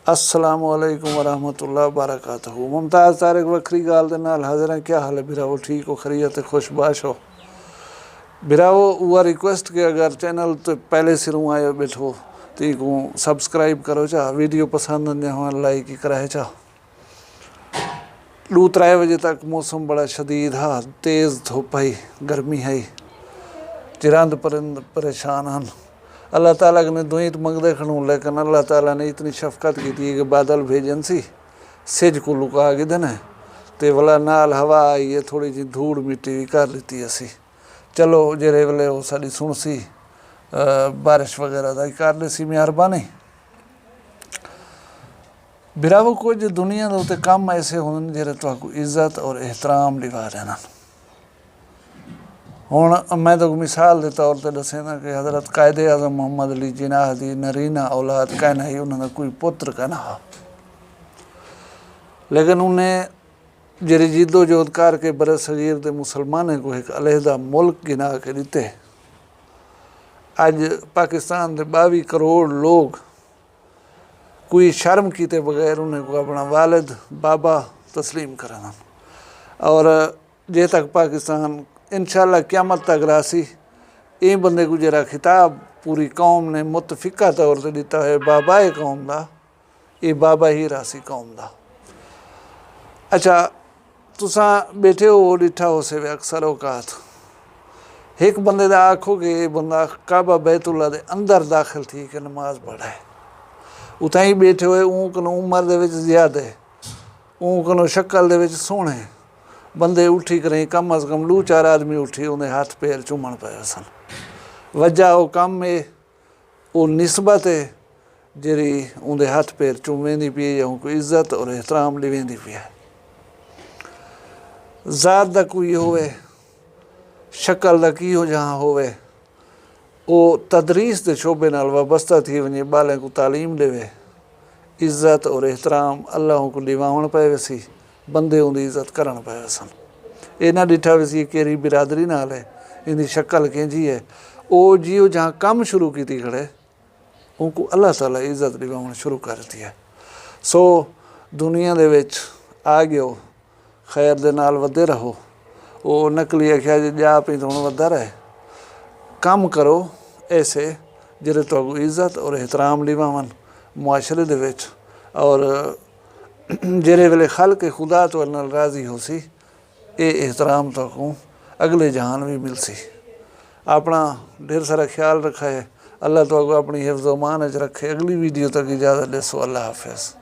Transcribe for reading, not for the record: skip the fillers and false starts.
अस्सलामुअलैकुम वरहमतुल्लाहि वबरकातुहू। मुमताज़ तारिक वक्री गाल दे नाल हाज़िर हैं। क्या हाल है बिरावो? ठीक हो, खैरियत है, खुशबाश हो बिरावो? उहा रिक्वेस्ट के अगर चैनल तो पहले सिरों आयो बैठो ती को सब्सक्राइब करो चा, वीडियो पसंद आंदे हो लाइक ही कराए चा। 2-3 बजे तक मौसम बड़ा शदीद हा, तेज़ धुप है, गर्मी है, चिरंद परिंद परेशान हैं। अल्लाह ताला ने दुई तो मंगदे खनू, लेकिन अल्लाह ताला ने इतनी शफकत की थी कि बादल भेजन सी सिज को लुका के देने ते वाला नाल हवा आई है, थोड़ी जी धूड़ मिट्टी भी कर लीती असी। चलो जेरे वेले वो साड़ी सुन सी बारिश वगैरह का कर ली सी मेहरबानी। बिरावो कुछ दुनिया के उत्ते काम ऐसे होने जेरे तुहाकू इज्जत और एहतराम दिवा देना। हुण मैं तो मिसाल के तौर पर दसेना कि हज़रत कायदे आज़म मोहम्मद अली जिनाह की नरीना औलाद कहना ही उन्होंने कोई पुत्र कहना हा, लेकिन उन्हें जरी जिद्दोजहद करके बरे सगीर के मुसलमानों को एक अलहदा मुल्क गिना के दिते। अज पाकिस्तान के 22 करोड़ लोग कोई शर्म किए बगैर उन्हें को अपना वालिद बाबा तस्लीम करना। और जे तक पाकिस्तान इंशाअल्लाह क़यामत तक रासी ये बंदे को जरा खिताब पूरी कौम ने मुतफिका तौर पर दिता है, बाबा है कौम का, ये बाबा ही रासी कौम का। अच्छा तुसा बैठे हो डिठा हो से अक्सर औकात एक बंदे का आखो कि ये बंदा काबा बैतुल्ला दे अंदर दाखिल थी कि नमाज पढ़ा है, उत ही बैठे हुए ऊँ कनो उम्र दे ज्यादा है, ऊँ कनो शक्ल दे सोहने बंदे उठी करें कम अज़ कम 2-4 आदमी उठी उन्हें हाथ पैर चूमन पे सन। वजह वो कम है, वो निस्बत है जी उनके हाथ पैर चूमेंदी पी है, उनको इज्जत और एहतराम लिवेंदी पी है। ज़ात का कोई होवे, शक्ल का की हो जहाँ होवे, वो तदरीस के शोबे नाल वाबस्ता थी वने, बालें को तालीम देवे, इज्जत और एहतराम अल्लाह को दिवावण पे वैसी बंदे उनकी इज्जत करन पे सन। ये ना डिठा वैसी केरी बिरादरी नाल है, इनकी शक्ल कैंजी है, वो जियो जहाँ काम शुरू की थी खड़े उनको अल्लाह ताला इज्जत दिवावण शुरू कर दी है। सो दुनिया दे विच आ गयो, खैर दे नाल वधे रहो। वो नकली आख्या जी जा पी तो हुण वधा रहे, काम करो ऐसे जिहड़े तुहानू इज्जत और एहतराम दिवावन मुआशरे दे विच, और जेरे वेले खल के खुदा तो नाल राज़ी हो सी, ये एहतराम तो अगले जहान भी मिल सी। अपना ढेर सारा ख्याल रखा है, अल्लाह तो अपनी हिफ्ज़ व मान च रखे। अगली वीडियो तक इजाज़त देसो, अल्लाह हाफिज़।